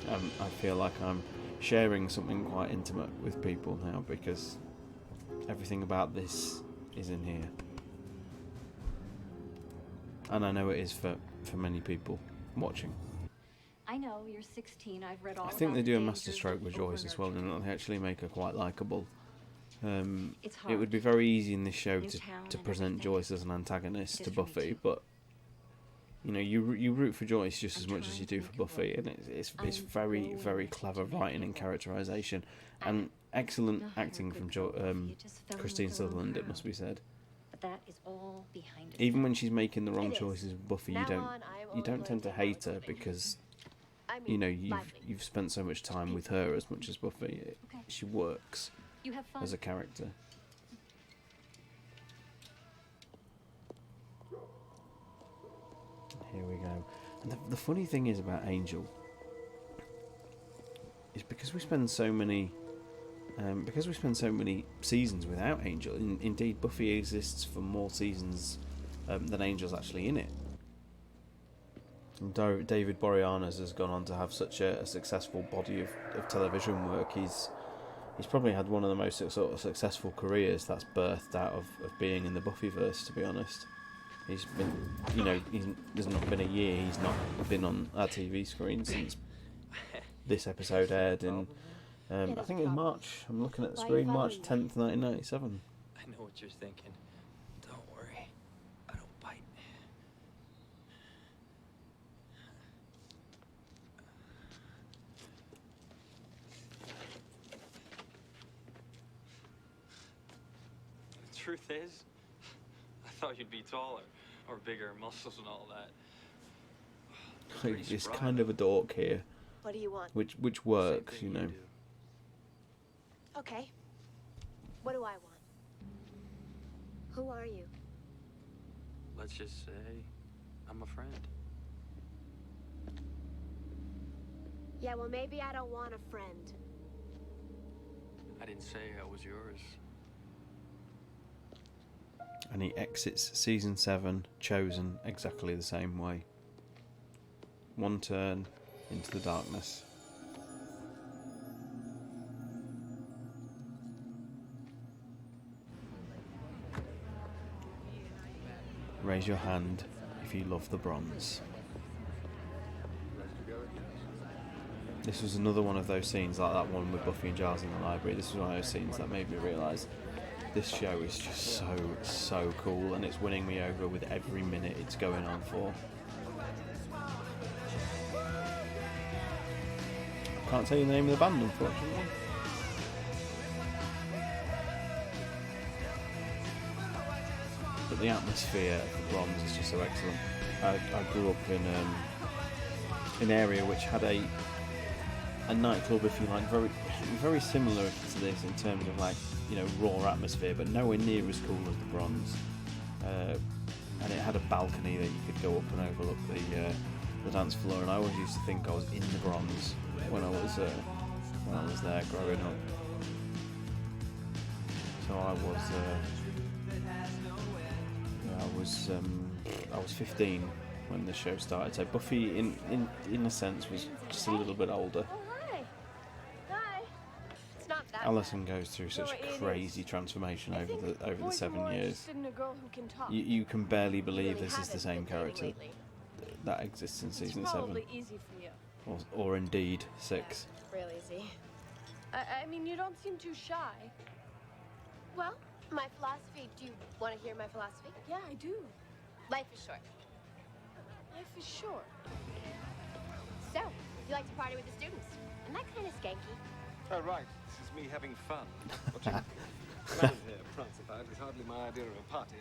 I feel like I'm sharing something quite intimate with people now because everything about this is in here. And I know it is for many people watching. I know, you're 16, I've read all I think about they the do a dangers masterstroke of with Joyce as well, and they actually make her quite likeable. It's It would hard. be very easy in this show New to town and present everything. Joyce as an antagonist It to is for me Buffy, too. but you know you root for Joyce just I'm as much as you trying do to for make a Buffy, role. and it's I'm very growing very into clever my writing and role. characterization, and excellent No, you're a acting from good girl, Buffy. You just fell in Christine with the wrong Sutherland. It crowd. must be said. But that is all behind us. Even now. when she's making the wrong It is. choices with Buffy, Now you don't on, I am you only don't tend to going hate her recording. because I you mean, know lively. you've spent so much time with her as much as Buffy. Okay. She works You have fun. as a character. Here we go. And the funny thing is about Angel is because we spend so many seasons without Angel. Indeed, Buffy exists for more seasons than Angel's actually in it. And David Boreanaz has gone on to have such a successful body of television work. He's probably had one of the most sort of successful careers that's birthed out of being in the Buffyverse, to be honest. He's been, there's not been a year he's not been on our TV screen since this episode aired in, I think in March. I'm looking at the screen, March 10th, 1997. I know what you're thinking. Don't worry. I don't bite. The truth is, I thought you'd be taller, or bigger muscles and all that. Pretty He's surprised. kind of a dork here, What do you want? which works, Same you thing know. do. Okay. What do I want? Who are you? Let's just say I'm a friend. Yeah, well, maybe I don't want a friend. I didn't say I was yours. And he exits season 7, chosen exactly the same way. One turn into the darkness. Raise your hand if you love the bronze. This was another one of those scenes, like that one with Buffy and Giles in the library. This was one of those scenes that made me realise this show is just so cool, and it's winning me over with every minute it's going on for. Can't tell you the name of the band, unfortunately. But the atmosphere of the Bronze is just so excellent. I grew up in an area which had a nightclub, if you like, very similar to this in terms of raw atmosphere, but nowhere near as cool as the Bronze. And it had a balcony that you could go up and overlook the dance floor, and I always used to think I was in the Bronze when I was there growing up. So I was 15 when the show started. So Buffy, in a sense, was just a little bit older. Oh, hi. Hi. It's not that Alison goes through such No, a it is. crazy transformation bad. I over think the boys are 7 more years. interested in a girl who can talk. You can barely believe really this is the haven't same been dating character lately. that exists in It's season 7, probably easy for you. or indeed 6. Real easy. I mean, you don't seem too shy. Well, my philosophy. Do you want to hear my philosophy? Yeah, I do. Life is short. Life is short. So, you like to party with the students. Am I kind of skanky? Oh, right. This is me having fun. Watching Madam here prancified is hardly my idea of a party.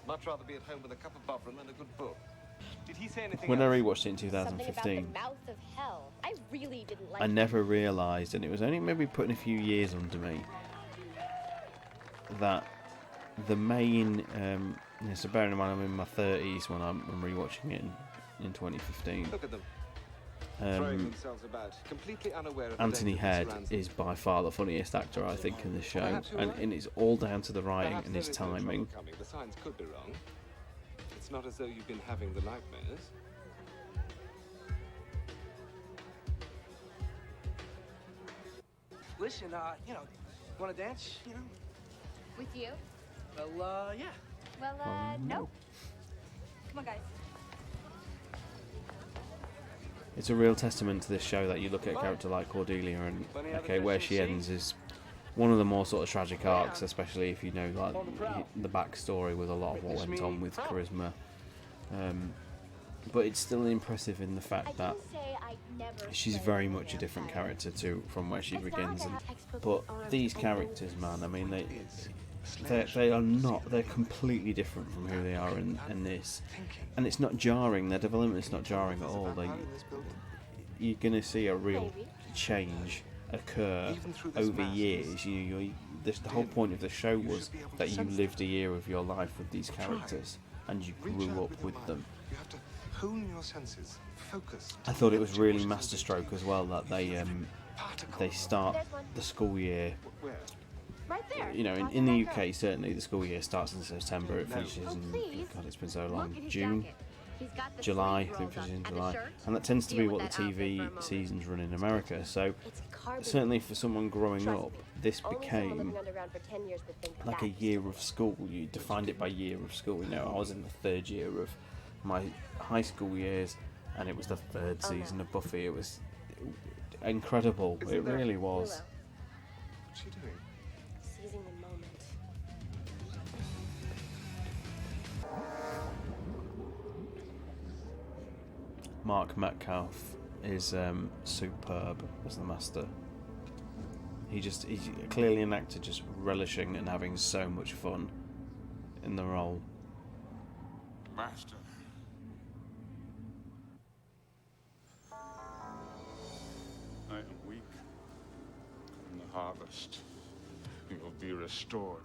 Much rather be at home with a cup of Bovril and a good book. Did he say anything When I else? rewatched it in Something about the 2015, mouth of hell. I really didn't like I it. never realised, and it was only maybe putting a few years under me, that the main so bearing in mind I'm in my 30s when I'm rewatching it in 2015. Look at them. Throwing themselves about, completely unaware of the Anthony danger that Head surrounds them. is by far the funniest actor, I think, in this show, Perhaps you're right. and it's all down to the writing Perhaps and there his is no trouble timing. coming. The signs could be wrong. It's not as though you've been having the nightmares. Listen, want to dance? With you? Well, yeah. Well, no. Come on, guys. It's a real testament to this show that you look at a character like Cordelia and okay, where she ends is one of the more sort of tragic arcs, especially if you know like the backstory with a lot of what went on with Charisma. But it's still impressive in the fact that she's very much a different character from where she begins. But these characters, man, I mean, they are not. They're completely different from who they are in this, and it's not jarring. Their development is not jarring at all. You're gonna see a real change occur over years. The whole point of the show was that you lived a year of your life with these characters, and you grew up with them. You have to hone your senses, focus. I thought it was really masterstroke as well that they start the school year. Right there. You know, in the UK certainly the school year starts in September. It finishes in God, it's been so long. June, July. I think it finishes in July, and that tends to be what the TV seasons run in America. So certainly for someone growing up, this became like a year of school. You defined it by year of school. You know, I was in the third year of my high school years, and it was the third season of Buffy. It was incredible. It really was. What's she doing? Seizing the moment. Mark Metcalf is superb as the Master. He's clearly an actor just relishing and having so much fun in the role. Master. I am weak. In the harvest, you will be restored.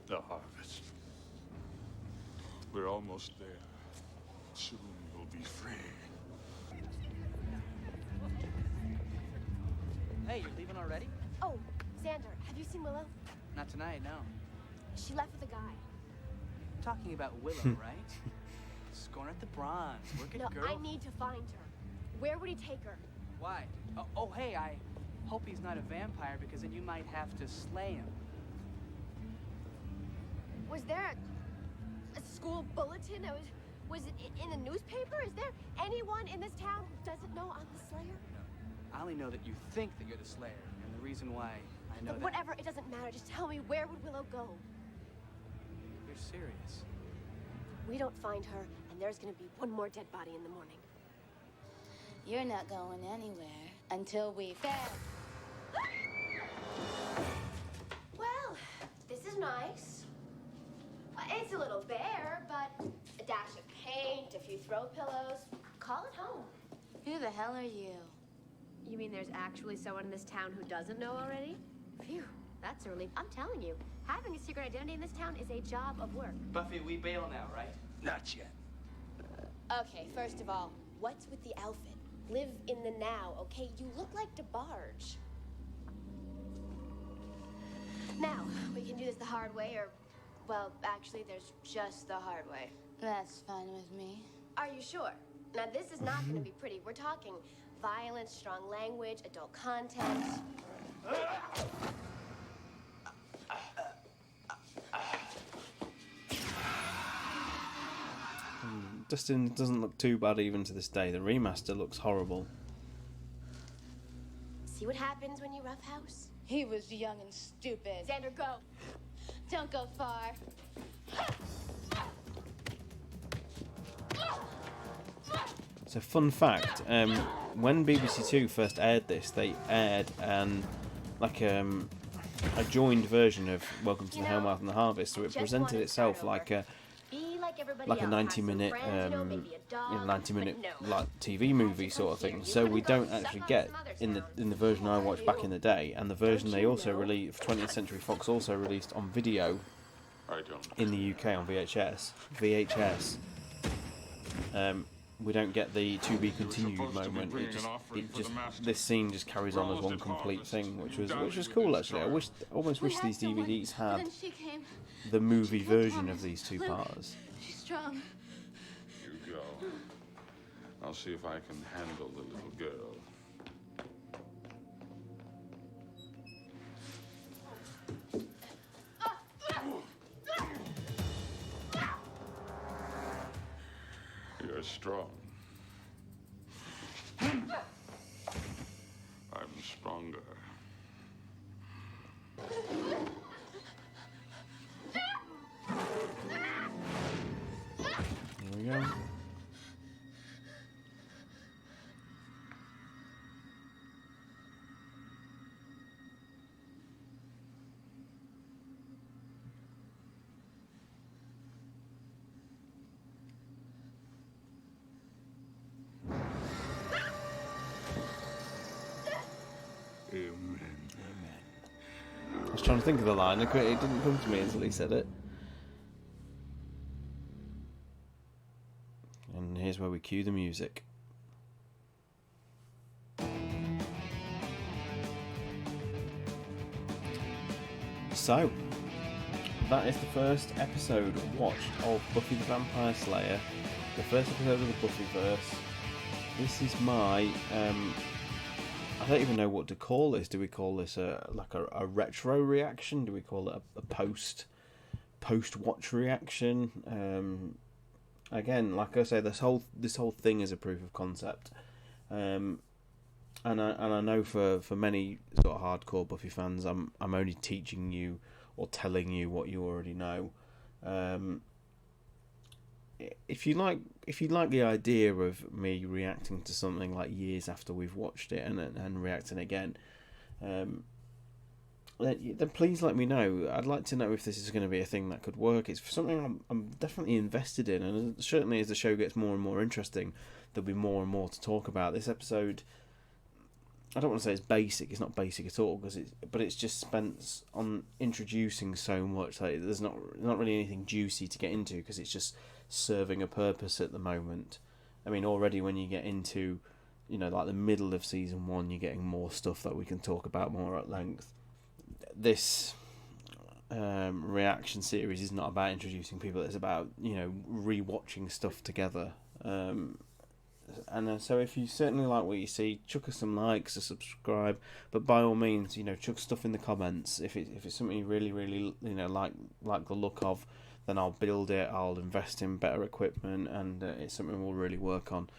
The harvest. We're almost there. Soon you'll be free. Hey, you're leaving already? Oh, Xander, have you seen Willow? Not tonight, no. She left with a guy. Talking about Willow, right? Scoring at the bronze. Working No, girl. I need to find her. Where would he take her? Why? Oh, hey, I hope he's not a vampire because then you might have to slay him. Was there a school bulletin? Was it in the newspaper? Is there anyone in this town who doesn't know I'm the Slayer? I only know that you think that you're the Slayer, and the reason why I know Look, whatever, it doesn't matter. Just tell me, where would Willow go? You're serious. We don't find her, and there's gonna be one more dead body in the morning. You're not going anywhere until we found. Well, this is nice. It's a little bare, but a dash of paint, a few throw pillows. Call it home. Who the hell are you? You mean there's actually someone in this town who doesn't know already? Phew, that's a relief. I'm telling you, having a secret identity in this town is a job of work. Buffy, we bail now, right? Not yet. Okay, first of all, what's with the outfit? Live in the now, okay? You look like DeBarge. Now, we can do this the hard way, or... Well, actually, there's just the hard way. That's fine with me. Are you sure? Now, this is not gonna be pretty. We're talking violence, strong language, adult content. Dustin doesn't look too bad even to this day. The remaster looks horrible. See what happens when you roughhouse? He was young and stupid. Xander, go. Don't go far. So, fun fact: when BBC Two first aired this, they aired a joined version of Welcome to the Hellmouth and the Harvest. So it presented itself like a 90-minute, 90-minute like TV movie sort of thing. So we don't actually get in the version I watched back in the day, and the version they also released, 20th Century Fox also released on video in the UK on VHS. We don't get the to be continued moment. This scene just carries on as one complete thing, which was cool actually. I almost wish these DVDs had the movie version of these two parts. She's strong. You go. I'll see if I can handle the little girl. strong. I'm stronger. There we go. Amen. I was trying to think of the line. It didn't come to me until he said it. And here's where we cue the music. So, that is the first episode watched of Buffy the Vampire Slayer. The first episode of the Buffyverse. This is my... I don't even know what to call this. Do we call this a retro reaction? Do we call it a post watch reaction? Again, like I say, this whole thing is a proof of concept, and I know for many sort of hardcore Buffy fans, I'm only teaching you or telling you what you already know. If you like the idea of me reacting to something like years after we've watched it and reacting again, then please let me know. I'd like to know if this is going to be a thing that could work. It's something I'm definitely invested in, and certainly as the show gets more and more interesting, there'll be more and more to talk about. This episode, I don't want to say it's basic. It's not basic at all, but it's just spent on introducing so much. Like there's not really anything juicy to get into because it's just serving a purpose at the moment. I mean, already when you get into, like the middle of season 1, you're getting more stuff that we can talk about more at length. This reaction series is not about introducing people. It's about rewatching stuff together. And so if you certainly like what you see, chuck us some likes, a subscribe, but by all means, chuck stuff in the comments. If it's something you really like the look of, then I'll build it. I'll invest in better equipment, and it's something we'll really work on.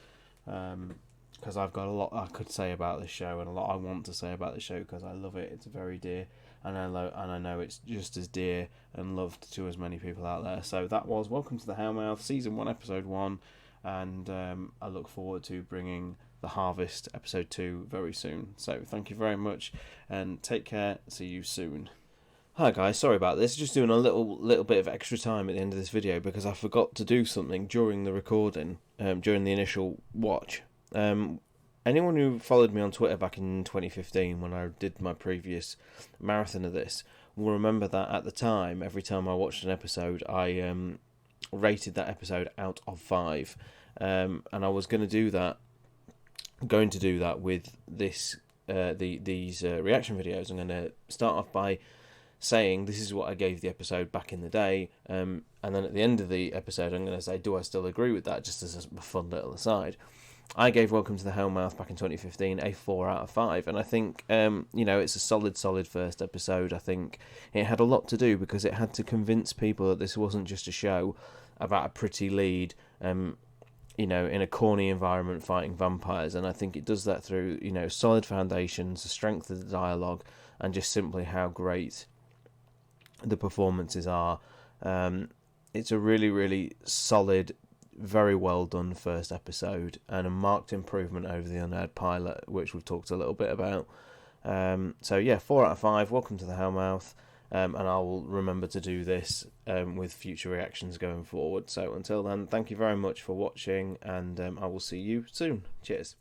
Because I've got a lot I could say about this show, and a lot I want to say about the show because I love it. It's very dear, and I know it's just as dear and loved to as many people out there. So that was Welcome to the Hellmouth, Season 1, Episode 1, and I look forward to bringing The Harvest, Episode 2, very soon. So thank you very much, and take care. See you soon. Hi guys, sorry about this. Just doing a little bit of extra time at the end of this video because I forgot to do something during the recording, during the initial watch. Anyone who followed me on Twitter back in 2015 when I did my previous marathon of this will remember that at the time, every time I watched an episode, I rated that episode out of 5, and I was going to do that with this these reaction videos. I'm going to start off by saying this is what I gave the episode back in the day, and then at the end of the episode I'm going to say, do I still agree with that, just as a fun little aside. I gave Welcome to the Hellmouth back in 2015 a 4 out of 5, and I think it's a solid first episode. I think it had a lot to do because it had to convince people that this wasn't just a show about a pretty lead in a corny environment fighting vampires, and I think it does that through solid foundations, the strength of the dialogue, and just simply how great the performances are. It's a really solid, very well done first episode, and a marked improvement over the unaired pilot, which we've talked a little bit about. So yeah, 4 out of 5. Welcome to the Hellmouth, and I will remember to do this with future reactions going forward. So until then, thank you very much for watching, and I will see you soon. Cheers.